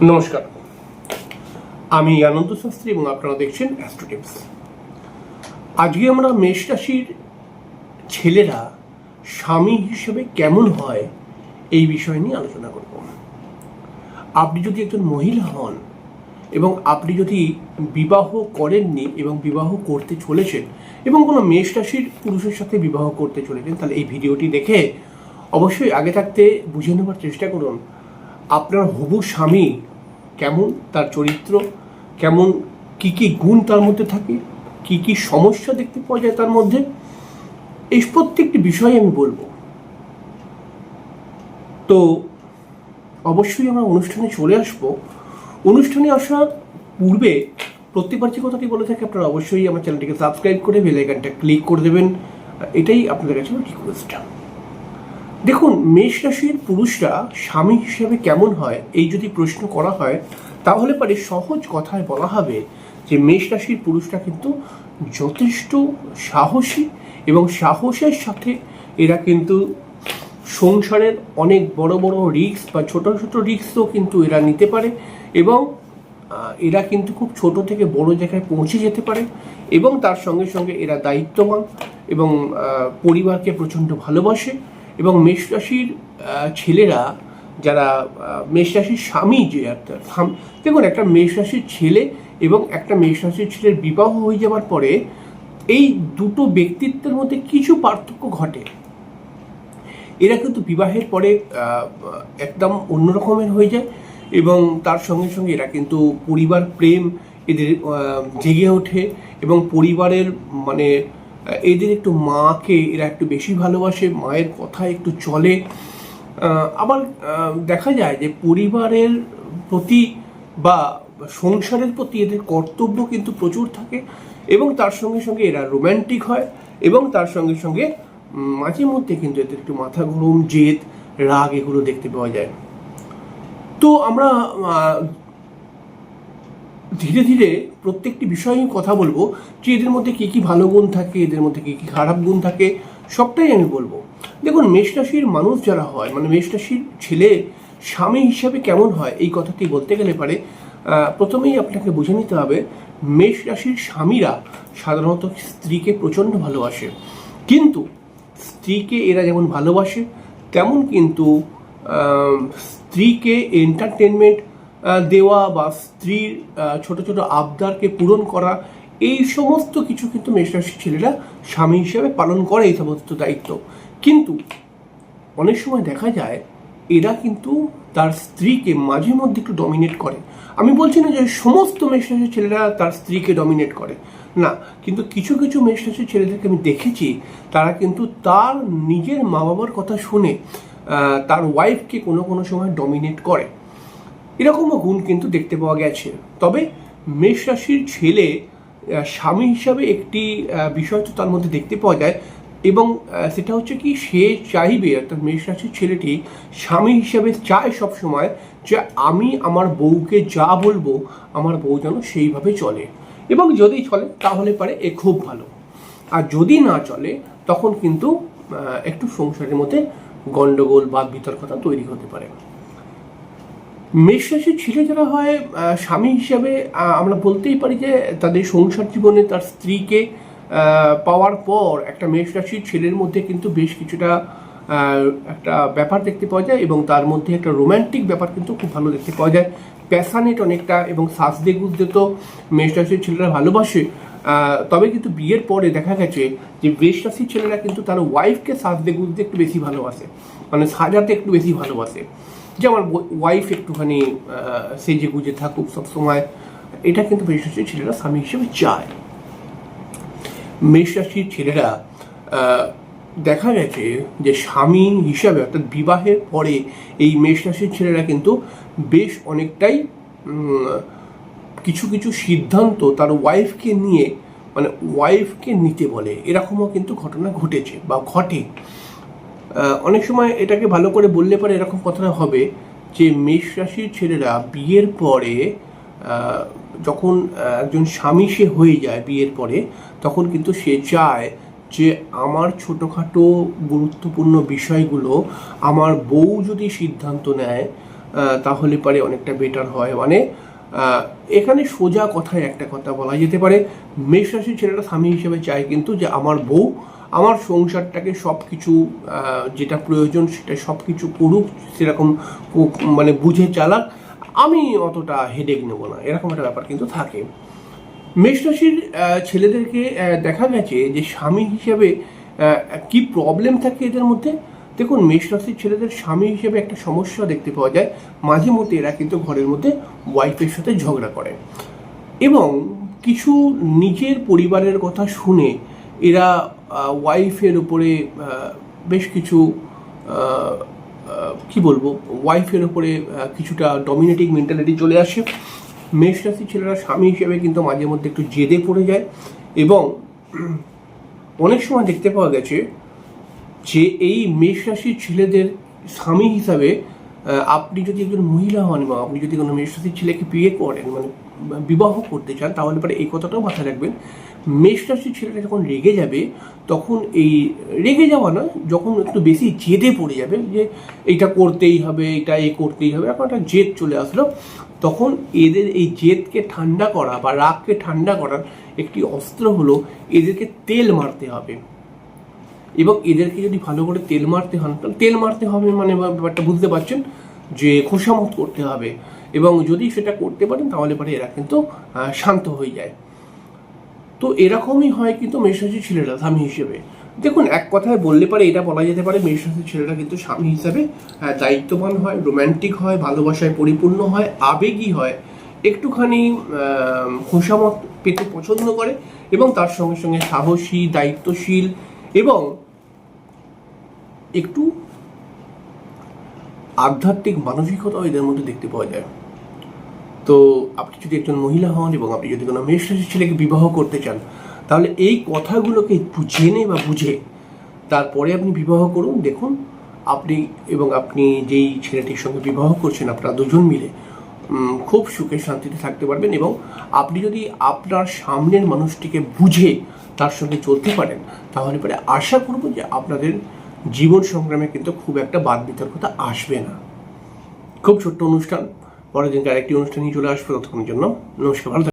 নমস্কার, আমি আনন্দ শাস্ত্রী এবং আপনারা দেখছেন অ্যাস্ট্রো টিপস। আজকে আমরা মেষ রাশির ছেলেরা স্বামী হিসেবে কেমন হয় এই বিষয় নিয়ে আলোচনা করব। আপনি যদি একজন মহিলা হন এবং আপনি যদি বিবাহ করেননি এবং বিবাহ করতে চলেছেন এবং কোনো মেষ রাশির পুরুষের সাথে বিবাহ করতে চলেছেন, তাহলে এই ভিডিওটি দেখে অবশ্যই আগে থাকতে বুঝে নেওয়ার চেষ্টা করুন আপনার হবু স্বামী কেমন, তার চরিত্র কেমন, কি কি গুণ তার মধ্যে থাকে, কি কি সমস্যা দেখতে পাওয়া যায় তার মধ্যে, এই প্রত্যেকটি বিষয় আমি বলবো। তো অবশ্যই আমরা অনুষ্ঠানে চলে আসবো। অনুষ্ঠানে আসার পূর্বে প্রত্যেকবার যে কথাটি বলে থাকি, আপনারা অবশ্যই আমার চ্যানেলটিকে সাবস্ক্রাইব করে বেল আইকনটা ক্লিক করে দেবেন, এটাই আপনাদের কাছে রিকোয়েস্ট। দেখুন, মেষ রাশির পুরুষরা স্বামী হিসেবে কেমন হয় এই যদি প্রশ্ন করা হয়, তাহলে পরে সহজ কথায় বলা হবে যে মেষ রাশির পুরুষরা কিন্তু যথেষ্ট সাহসী এবং সাহসের সাথে এরা কিন্তু সংসারের অনেক বড় বড় রিস্ক বা ছোট ছোট রিস্কও কিন্তু এরা নিতে পারে এবং এরা কিন্তু খুব ছোট থেকে বড় জায়গায় পৌঁছে যেতে পারে এবং তার সঙ্গে সঙ্গে এরা দায়িত্ববান এবং পরিবারকে প্রচণ্ড ভালোবাসে। এবং মেষ রাশির ছেলেরা যারা মেষ রাশির স্বামী, যে একটা দেখুন, একটা মেষ রাশির ছেলে এবং একটা মেষ রাশির ছেলের বিবাহ হয়ে যাওয়ার পরে এই দুটো ব্যক্তিত্বের মধ্যে কিছু পার্থক্য ঘটে। এরা কিন্তু বিবাহের পরে একদম অন্য রকমের হয়ে যায় এবং তার সঙ্গে সঙ্গে এরা কিন্তু পরিবার প্রেম এদের জেগে ওঠে এবং পরিবারের মানে এদের একটু মাকে এরা একটু বেশি ভালোবাসে, মায়ের কথা একটু চলে। আবার দেখা যায় যে পরিবারের প্রতি বা সংসারের প্রতি এদের কর্তব্য কিন্তু প্রচুর থাকে এবং তার সঙ্গে সঙ্গে এরা রোম্যান্টিক হয় এবং তার সঙ্গে সঙ্গে মাঝে মধ্যে কিন্তু এদের একটু মাথা গরম, জেদ, রাগ এগুলো দেখতে পাওয়া যায়। তো আমরা ধীরে ধীরে প্রত্যেকটি বিষয়ে কথা বলবো যে এদের মধ্যে কী কী ভালো গুণ থাকে, এদের মধ্যে কী কী খারাপ গুণ থাকে, সবটাই আমি বলবো। দেখুন, মেষ রাশির মানুষ যারা হয়, মানে মেষ রাশির ছেলে স্বামী হিসাবে কেমন হয় এই কথাটি বলতে গেলে পারে প্রথমেই আপনাকে বুঝে নিতে হবে মেষ রাশির স্বামীরা সাধারণত স্ত্রীকে প্রচণ্ড ভালোবাসে, কিন্তু স্ত্রীকে এরা যেমন ভালোবাসে তেমন কিন্তু স্ত্রীকে এন্টারটেনমেন্ট দেওয়া বা স্ত্রীর ছোট ছোট আবদারকে পূরণ করা, এই সমস্ত কিছু কিন্তু মেষ রাশির ছেলেরা স্বামী হিসেবে পালন করে এই সমস্ত দায়িত্ব। কিন্তু অনেক সময় দেখা যায় এরা কিন্তু তার স্ত্রীকে মাঝে মধ্যে একটু ডমিনেট করে। আমি বলছি না যে সমস্ত মেষ রাশির ছেলেরা তার স্ত্রীকে ডমিনেট করে, না, কিন্তু কিছু কিছু মেষ রাশির ছেলেদেরকে আমি দেখেছি তারা কিন্তু তার নিজের মা বাবার কথা শুনে তার ওয়াইফকে কোনো কোনো সময় ডমিনেট করে। এরকমও গুণ কিন্তু দেখতে পাওয়া গেছে। তবে মেষ রাশির ছেলে স্বামী হিসাবে একটি বিষয় তো তার মধ্যে দেখতে পাওয়া যায় এবং সেটা হচ্ছে কি, সে চাইবে, অর্থাৎ মেষ রাশির ছেলেটি স্বামী হিসাবে চায় সবসময় যে আমি আমার বউকে যা বলবো আমার বউ যেন সেইভাবে চলে, এবং যদি চলে তাহলে পারে এ খুব ভালো, আর যদি না চলে তখন কিন্তু একটু সংসারের মধ্যে গণ্ডগোল বা বিতর্কতা তৈরি হতে পারে। মেষ রাশির ছেলে যারা হয় স্বামী হিসাবে আমরা বলতেই পারি যে তাদের সংসার জীবনে তার স্ত্রীকে পাওয়ার পর একটা মেষ রাশির ছেলের মধ্যে কিন্তু বেশ কিছুটা একটা ব্যাপার দেখতে পাওয়া যায় এবং তার মধ্যে একটা রোম্যান্টিক ব্যাপার কিন্তু খুব ভালো দেখতে পাওয়া যায়, প্যাশানেট অনেকটা, এবং সাজদে গুজতে তো মেষ রাশির ছেলেরা ভালোবাসে। তবে কিন্তু বিয়ের পরে দেখা গেছে যে মেষ রাশির ছেলেরা কিন্তু তার ওয়াইফকে সাজদে গুজতে একটু বেশি ভালোবাসে, মানে সাজাতে একটু বেশি ভালোবাসে, যে আমার ওয়াইফ একটুখানি সেজে গুজে থাকুক সবসময়, এটা কিন্তু মেষ রাশির ছেলেরা স্বামী হিসেবে চায়। মেষ রাশির ছেলেরা দেখা গেছে যে স্বামী হিসাবে অর্থাৎ বিবাহের পরে এই মেষ রাশির ছেলেরা কিন্তু বেশ অনেকটাই কিছু কিছু সিদ্ধান্ত তার ওয়াইফকে নিয়ে, মানে ওয়াইফকে নিতে বলে, এরকমও কিন্তু ঘটনা ঘটেছে বা ঘটে। অনেক সময় এটাকে ভালো করে বললে পরে এরকম কথাটা হবে যে মেষ রাশির ছেলেরা বিয়ের পরে যখন একজন স্বামী সে হয়ে যায় বিয়ের পরে, তখন কিন্তু সে চায় যে আমার ছোটোখাটো গুরুত্বপূর্ণ বিষয়গুলো আমার বউ যদি সিদ্ধান্ত নেয় তাহলে পরে অনেকটা বেটার হয়। মানে এখানে সোজা কথায় একটা কথা বলা যেতে পারে, মেষ রাশির ছেলেটা স্বামী হিসেবে চায় কিন্তু যে আমার বউ আমার সংসারটাকে সব কিছু যেটা প্রয়োজন সেটা সব কিছু করুক, সেরকম মানে বুঝে চালাক, আমি অতটা হেডেক নেব না, এরকম একটা ব্যাপার কিন্তু থাকে। মেষ রাশির ছেলেদেরকে দেখা গেছে যে স্বামী হিসেবে কি প্রবলেম থাকে এদের মধ্যে। দেখুন, মেষ রাশির ছেলেদের স্বামী হিসেবে একটা সমস্যা দেখতে পাওয়া যায়, মাঝে মধ্যে এরা কিন্তু ঘরের মধ্যে ওয়াইফের সাথে ঝগড়া করে এবং কিছু নিজের পরিবারের কথা শুনে এরা ওয়াইফের উপরে বেশ কিছু কি বলবো, ওয়াইফের উপরে কিছুটা ডমিনেটিং মেন্টালিটি চলে আসে। মেষ রাশির ছেলেরা স্বামী হিসেবে কিন্তু মাঝে মধ্যে একটু জেদে পড়ে যায় এবং অনেক সময় দেখতে পাওয়া গেছে যে এই মেষ রাশির ছেলেদের স্বামী হিসাবে আপনি যদি একজন মহিলা হন বা আপনি যদি কোনো মেষ রাশির ছেলেকে বিয়ে করেন, মানে বিবাহ করতে চান, তাহলে পরে এই কথাটাও মাথায় রাখবেন, মেষ রাশির ছেলেটা যখন রেগে যাবে তখন এই রেগে যাওয়া না, যখন একটু বেশি জেদে পড়ে যাবে যে এইটা করতেই হবে, এটা করতেই হবে, এখন একটা জেদ চলে আসলো, তখন এদের এই জেদকে ঠান্ডা করা বা রাগকে ঠান্ডা করার একটি অস্ত্র হলো এদেরকে তেল মারতে হবে। এবং এদেরকে যদি ভালো করে তেল মারতে হন, তেল মারতে হবে মানে ব্যাপারটা বুঝতে পারছেন, যে খোশামত করতে হবে, এবং যদি সেটা করতে পারেন তাহলে পরে এরা কিন্তু শান্ত হয়ে যায়। তো এরকমই হয় কিন্তু মেষরাশির ছেলেরা স্বামী হিসেবে। দেখুন, এক কথায় বললে পারে এটা বলা যেতে পারে মেষরাশির ছেলেরা কিন্তু স্বামী হিসাবে দায়িত্ববান হয়, রোম্যান্টিক হয়, ভালোবাসায় পরিপূর্ণ হয়, আবেগী হয়, একটুখানি খোশামত পেতে পছন্দ করে এবং তার সঙ্গে সঙ্গে সাহসী, দায়িত্বশীল এবং একটু আধ্যাত্মিক মানসিকতাও এদের মধ্যে দেখতে পাওয়া যায়। তো আপনি যদি একজন মহিলা হন এবং আপনি যদি কোনো মেষ রাশির ছেলেকে বিবাহ করতে চান, তাহলে এই কথাগুলোকে জেনে বা বুঝে তারপরে আপনি বিবাহ করুন। দেখুন, আপনি এবং আপনি যেই ছেলেটির সঙ্গে বিবাহ করছেন, আপনারা দুজন মিলে খুব সুখে শান্তিতে থাকতে পারবেন। এবং আপনি যদি আপনার সামনের মানুষটিকে বুঝে তার সঙ্গে চলতে পারেন, তাহলে পরে আশা করব যে আপনাদের জীবন সংগ্রামে কিন্তু খুব একটা বাদ বিতর্কতা আসবে না। খুব ছোট্ট অনুষ্ঠান, পরের দিনকে আরেকটি অনুষ্ঠান নিয়ে চলে আসবে। ততক্ষণের জন্য নমস্কার, ভালো থাকবেন।